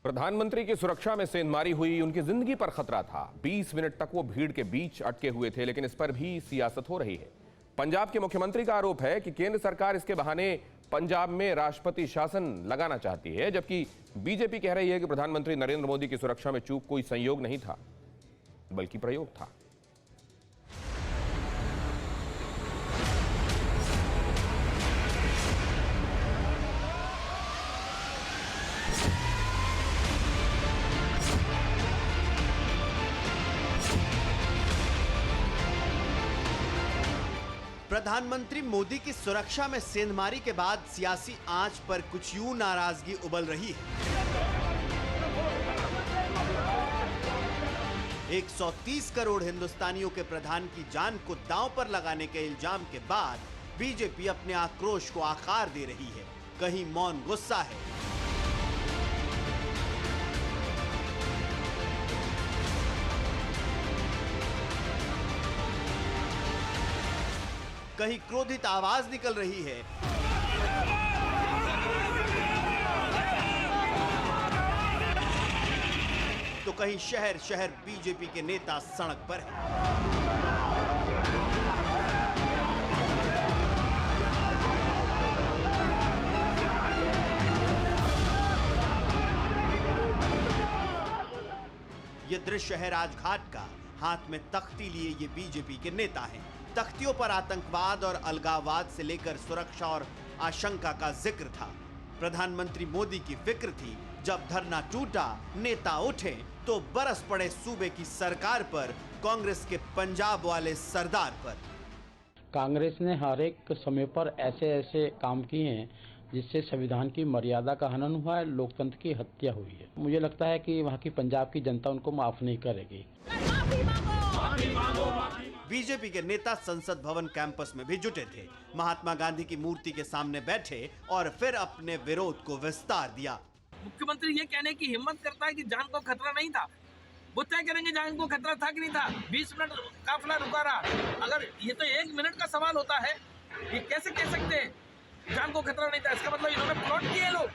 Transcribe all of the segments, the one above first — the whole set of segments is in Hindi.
प्रधानमंत्री की सुरक्षा में सेंधमारी हुई, उनकी जिंदगी पर खतरा था। 20 मिनट तक वो भीड़ के बीच अटके हुए थे, लेकिन इस पर भी सियासत हो रही है। पंजाब के मुख्यमंत्री का आरोप है कि केंद्र सरकार इसके बहाने पंजाब में राष्ट्रपति शासन लगाना चाहती है, जबकि बीजेपी कह रही है कि प्रधानमंत्री नरेंद्र मोदी की सुरक्षा में चूक कोई संयोग नहीं था, बल्कि प्रयोग था। प्रधानमंत्री मोदी की सुरक्षा में सेंधमारी के बाद सियासी आंच पर कुछ यूं नाराजगी उबल रही है। 130 करोड़ हिंदुस्तानियों के प्रधान की जान को दांव पर लगाने के इल्जाम के बाद बीजेपी अपने आक्रोश को आकार दे रही है। कहीं मौन गुस्सा है, कहीं क्रोधित आवाज निकल रही है, तो कहीं शहर शहर बीजेपी के नेता सड़क पर हैं। यह दृश्य है राजघाट का। हाथ में तख्ती लिए ये बीजेपी के नेता हैं। तख्तियों पर आतंकवाद और अलगाववाद से लेकर सुरक्षा और आशंका का जिक्र था। प्रधानमंत्री मोदी की फिक्र थी, जब धरना टूटा, नेता उठे तो बरस पड़े सूबे की सरकार पर, कांग्रेस के पंजाब वाले सरदार पर। कांग्रेस ने हर एक समय पर ऐसे ऐसे काम किए हैं जिससे संविधान की मर्यादा का हनन हुआ है, लोकतंत्र की हत्या हुई है। मुझे लगता है कि वहाँ की पंजाब की जनता उनको माफ नहीं करेगी। बीजेपी के नेता संसद भवन कैंपस में भी जुटे थे। महात्मा गांधी की मूर्ति के सामने बैठे और फिर अपने विरोध को विस्तार दिया। मुख्यमंत्री ये कहने की हिम्मत करता है कि जान को खतरा नहीं था। वो तय करेंगे जान को खतरा था कि नहीं था। 20 मिनट काफिला रुका रहा। अगर ये तो 1 मिनट का सवाल होता है, ये कैसे कह सकते हैं जान को खतरा नहीं था? इसका मतलब इन्होंने प्लॉट किए लोग।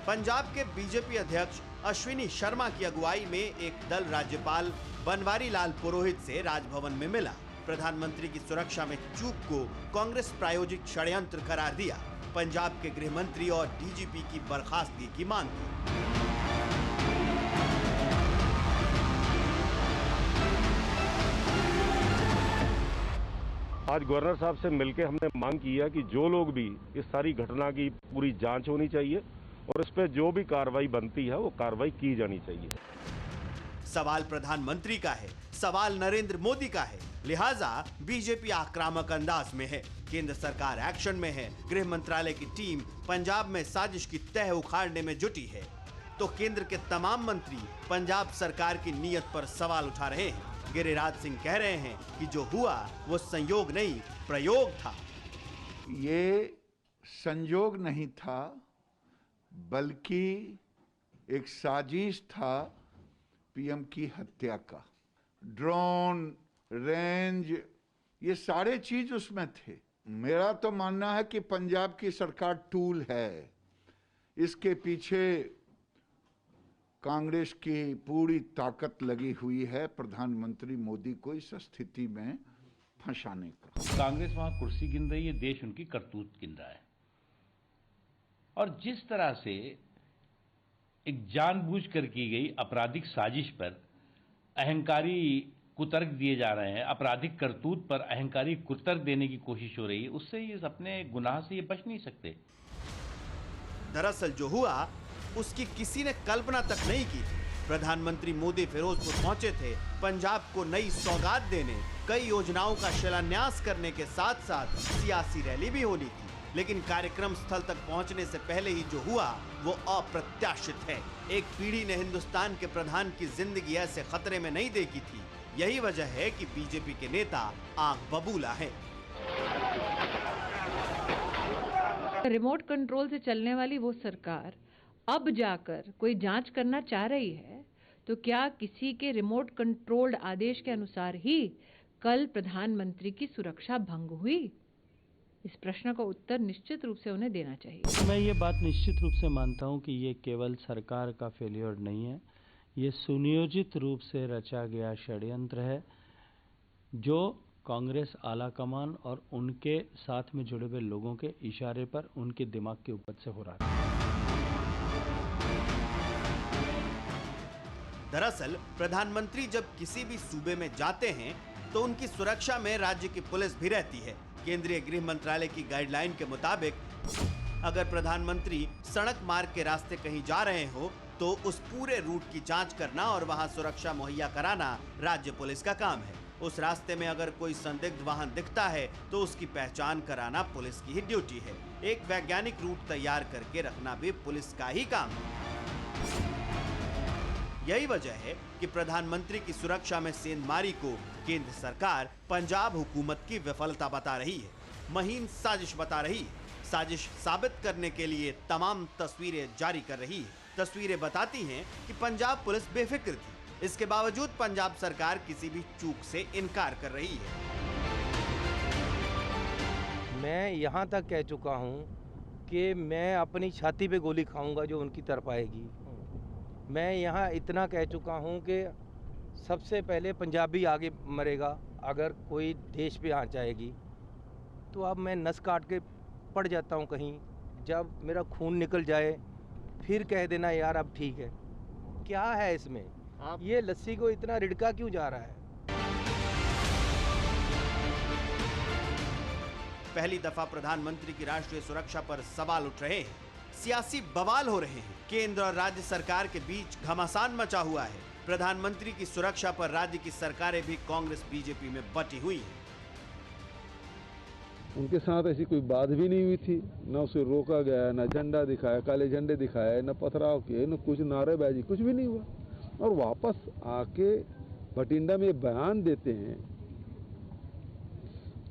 पंजाब के बीजेपी अध्यक्ष अश्विनी शर्मा की अगुवाई में एक दल राज्यपाल बनवारी लाल पुरोहित से राजभवन में मिला। प्रधानमंत्री की सुरक्षा में चूक को कांग्रेस प्रायोजित षड्यंत्र करार दिया। पंजाब के गृह मंत्री और डीजीपी की बर्खास्तगी की मांग की। आज गवर्नर साहब से मिलकर हमने मांग की है कि जो लोग भी इस सारी घटना की पूरी जांच होनी चाहिए और इस पर जो भी कार्रवाई बनती है वो कार्रवाई की जानी चाहिए। सवाल प्रधानमंत्री का है, सवाल नरेंद्र मोदी का है, लिहाजा बीजेपी आक्रामक अंदाज में है। केंद्र सरकार एक्शन में है। गृह मंत्रालय की टीम पंजाब में साजिश की तह उखाड़ने में जुटी है, तो केंद्र के तमाम मंत्री पंजाब सरकार की नीयत पर सवाल उठा रहे हैं। गिरिराज सिंह कह रहे हैं कि जो हुआ वो संयोग नहीं, प्रयोग था। ये संयोग नहीं था, बल्कि एक साजिश था पीएम की हत्या का। ड्रोन, रेंज, ये सारे चीज उसमें थे। मेरा तो मानना है कि पंजाब की सरकार टूल है। इसके पीछे कांग्रेस की पूरी ताकत लगी हुई है प्रधानमंत्री मोदी को इस स्थिति में फंसाने का। कांग्रेस वहां कुर्सी गिन रही है, देश उनकी करतूत गिन रहा है। और जिस तरह से एक जानबूझकर की गई आपराधिक साजिश पर अहंकारी कुतर्क दिए जा रहे हैं, आपराधिक करतूत पर अहंकारी कुतर्क देने की कोशिश हो रही है, उससे ये अपने गुनाह से ये बच नहीं सकते। दरअसल जो हुआ उसकी किसी ने कल्पना तक नहीं की थी। प्रधानमंत्री मोदी फिरोजपुर पहुंचे थे पंजाब को नई सौगात देने, कई योजनाओं का शिलान्यास करने के साथ साथ सियासी रैली भी होनी थी। लेकिन कार्यक्रम स्थल तक पहुंचने से पहले ही जो हुआ वो अप्रत्याशित है। एक पीढ़ी ने हिंदुस्तान के प्रधान की जिंदगी ऐसे खतरे में नहीं देखी थी। यही वजह है कि बीजेपी के नेता आंख बबूला है। रिमोट कंट्रोल से चलने वाली वो सरकार अब जाकर कोई जांच करना चाह रही है, तो क्या किसी के रिमोट कंट्रोल्ड आदेश के अनुसार ही कल प्रधानमंत्री की सुरक्षा भंग हुई? इस प्रश्न का उत्तर निश्चित रूप से उन्हें देना चाहिए। मैं ये बात निश्चित रूप से मानता हूँ कि ये केवल सरकार का फेलियर नहीं है, ये सुनियोजित रूप से रचा गया षड्यंत्र है जो कांग्रेस आलाकमान और उनके साथ में जुड़े हुए लोगों के इशारे पर उनके दिमाग के ऊपर से हो रहा है। दरअसल प्रधानमंत्री जब किसी भी सूबे में जाते हैं तो उनकी सुरक्षा में राज्य की पुलिस भी रहती है। केंद्रीय गृह मंत्रालय की गाइडलाइन के मुताबिक अगर प्रधानमंत्री सड़क मार्ग के रास्ते कहीं जा रहे हो तो उस पूरे रूट की जांच करना और वहां सुरक्षा मुहैया कराना राज्य पुलिस का काम है। उस रास्ते में अगर कोई संदिग्ध वाहन दिखता है तो उसकी पहचान कराना पुलिस की ही ड्यूटी है। एक वैज्ञानिक रूट तैयार करके रखना भी पुलिस का ही काम है। यही वजह है कि प्रधानमंत्री की सुरक्षा में सेंधमारी को केंद्र सरकार पंजाब हुकूमत की विफलता बता रही है, महीन साजिश बता रही है। साजिश साबित करने के लिए तमाम तस्वीरें जारी कर रही है। तस्वीरें बताती हैं कि पंजाब पुलिस बेफिक्र थी, इसके बावजूद पंजाब सरकार किसी भी चूक से इनकार कर रही है। मैं यहाँ तक कह चुका हूँ कि मैं अपनी छाती पे गोली खाऊंगा जो उनकी तरफ आएगी। मैं यहाँ इतना कह चुका हूँ कि सबसे पहले पंजाबी आगे मरेगा अगर कोई देश पे आँच आएगी। तो अब मैं नस काट के पड़ जाता हूँ कहीं, जब मेरा खून निकल जाए फिर कह देना यार अब ठीक है। क्या है इसमें? ये लस्सी को इतना रिड़का क्यों जा रहा है? पहली दफा प्रधानमंत्री की राष्ट्रीय सुरक्षा पर सवाल उठ रहे हैं, सियासी बवाल हो रहे हैं। केंद्र और राज्य सरकार के बीच घमासान मचा हुआ है। प्रधानमंत्री की सुरक्षा पर राज्य की सरकारें भी कांग्रेस बीजेपी में बटी हुई हैं। उनके साथ ऐसी कोई बात भी नहीं हुई थी, न उसे रोका गया, न झंडा दिखाया, काले झंडे दिखाए, न पथराव किए, न कुछ नारेबाजी, कुछ भी नहीं हुआ। और वापस आके बठिंडा में बयान देते हैं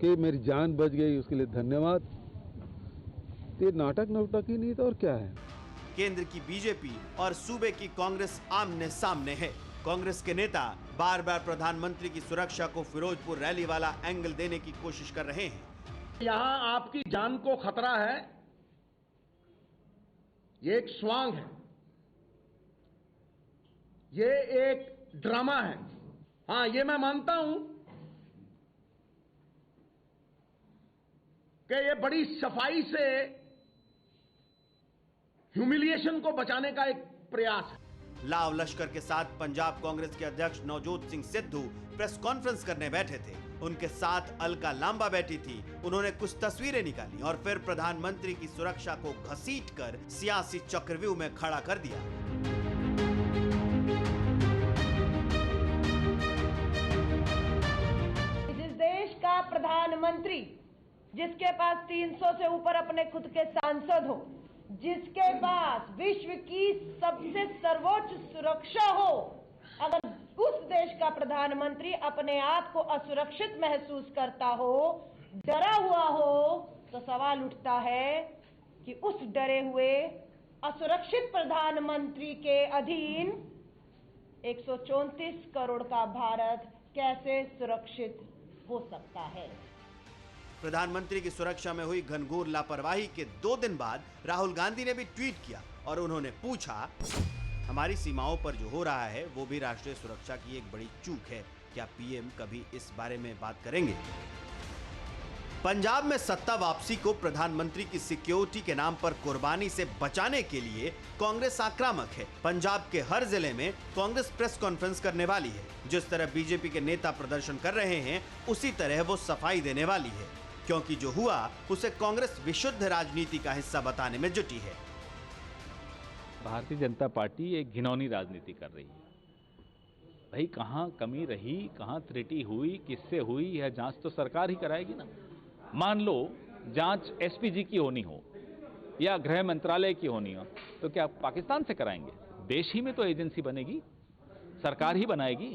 कि मेरी जान बच गई, उसके लिए धन्यवाद। ये नाटक नौटक ही नहीं था और क्या है। केंद्र की बीजेपी और सूबे की कांग्रेस आमने सामने है। कांग्रेस के नेता बार बार प्रधानमंत्री की सुरक्षा को फिरोजपुर रैली वाला एंगल देने की कोशिश कर रहे हैं। यहाँ आपकी जान को खतरा है, ये एक स्वांग है, ये एक ड्रामा है। हाँ, ये मैं मानता हूं कि ये बड़ी सफाई से ह्यूमिलिएशन को बचाने का एक प्रयास है। लाव लश्कर के साथ पंजाब कांग्रेस के अध्यक्ष नवजोत सिंह सिद्धू प्रेस कॉन्फ्रेंस करने बैठे थे। उनके साथ अलका लांबा बैठी थी। उन्होंने कुछ तस्वीरें निकाली और फिर प्रधानमंत्री की सुरक्षा को घसीटकर सियासी चक्रव्यूह में खड़ा कर दिया। जिस देश का प्रधानमंत्री, जिसके पास 300 से ऊपर अपने खुद के सांसद हो, जिसके पास विश्व की सबसे सर्वोच्च सुरक्षा हो, अगर उस देश का प्रधानमंत्री अपने आप को असुरक्षित महसूस करता हो, डरा हुआ हो, तो सवाल उठता है कि उस डरे हुए असुरक्षित प्रधानमंत्री के अधीन 134 करोड़ का भारत कैसे सुरक्षित हो सकता है। प्रधानमंत्री की सुरक्षा में हुई घनघोर लापरवाही के 2 दिन बाद राहुल गांधी ने भी ट्वीट किया और उन्होंने पूछा, हमारी सीमाओं पर जो हो रहा है वो भी राष्ट्रीय सुरक्षा की एक बड़ी चूक है, क्या पीएम कभी इस बारे में बात करेंगे? पंजाब में सत्ता वापसी को प्रधानमंत्री की सिक्योरिटी के नाम पर कुर्बानी से बचाने के लिए कांग्रेस आक्रामक है। पंजाब के हर जिले में कांग्रेस प्रेस कॉन्फ्रेंस करने वाली है। जिस तरह बीजेपी के नेता प्रदर्शन कर रहे हैं, उसी तरह वो सफाई देने वाली है, क्योंकि जो हुआ उसे कांग्रेस विशुद्ध राजनीति का हिस्सा बताने में जुटी है। भारतीय जनता पार्टी एक घिनौनी राजनीति कर रही है। भाई कहाँ कमी रही, कहाँ त्रुटि हुई, किससे हुई, यह जांच तो सरकार ही कराएगी ना। मान लो जांच एसपीजी की होनी हो या गृह मंत्रालय की होनी हो, तो क्या पाकिस्तान से कराएंगे? देश ही में तो एजेंसी बनेगी, सरकार ही बनाएगी।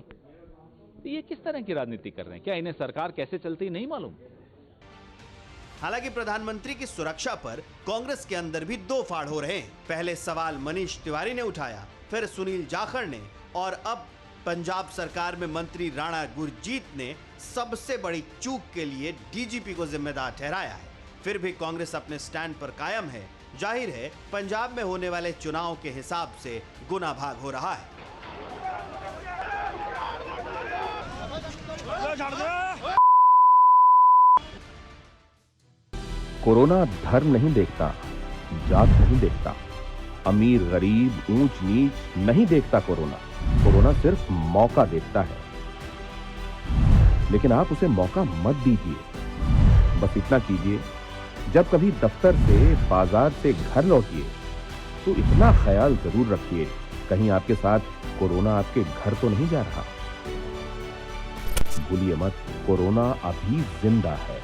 तो ये किस तरह की राजनीति कर रहे हैं? क्या इन्हें सरकार कैसे चलती नहीं मालूम? हालांकि प्रधानमंत्री की सुरक्षा पर कांग्रेस के अंदर भी 2 फाड़ हो रहे हैं। पहले सवाल मनीष तिवारी ने उठाया, फिर सुनील जाखड़ ने, और अब पंजाब सरकार में मंत्री राणा गुरजीत ने सबसे बड़ी चूक के लिए डीजीपी को जिम्मेदार ठहराया है। फिर भी कांग्रेस अपने स्टैंड पर कायम है। जाहिर है पंजाब में होने वाले चुनाव के हिसाब से गुना भाग हो रहा है। कोरोना धर्म नहीं देखता, जात नहीं देखता, अमीर गरीब ऊंच नीच नहीं देखता। कोरोना सिर्फ मौका देखता है, लेकिन आप उसे मौका मत दीजिए। बस इतना कीजिए, जब कभी दफ्तर से बाजार से घर लौटिए तो इतना ख्याल जरूर रखिए कहीं आपके साथ कोरोना आपके घर तो नहीं जा रहा। भूलिए मत, कोरोना अभी जिंदा है।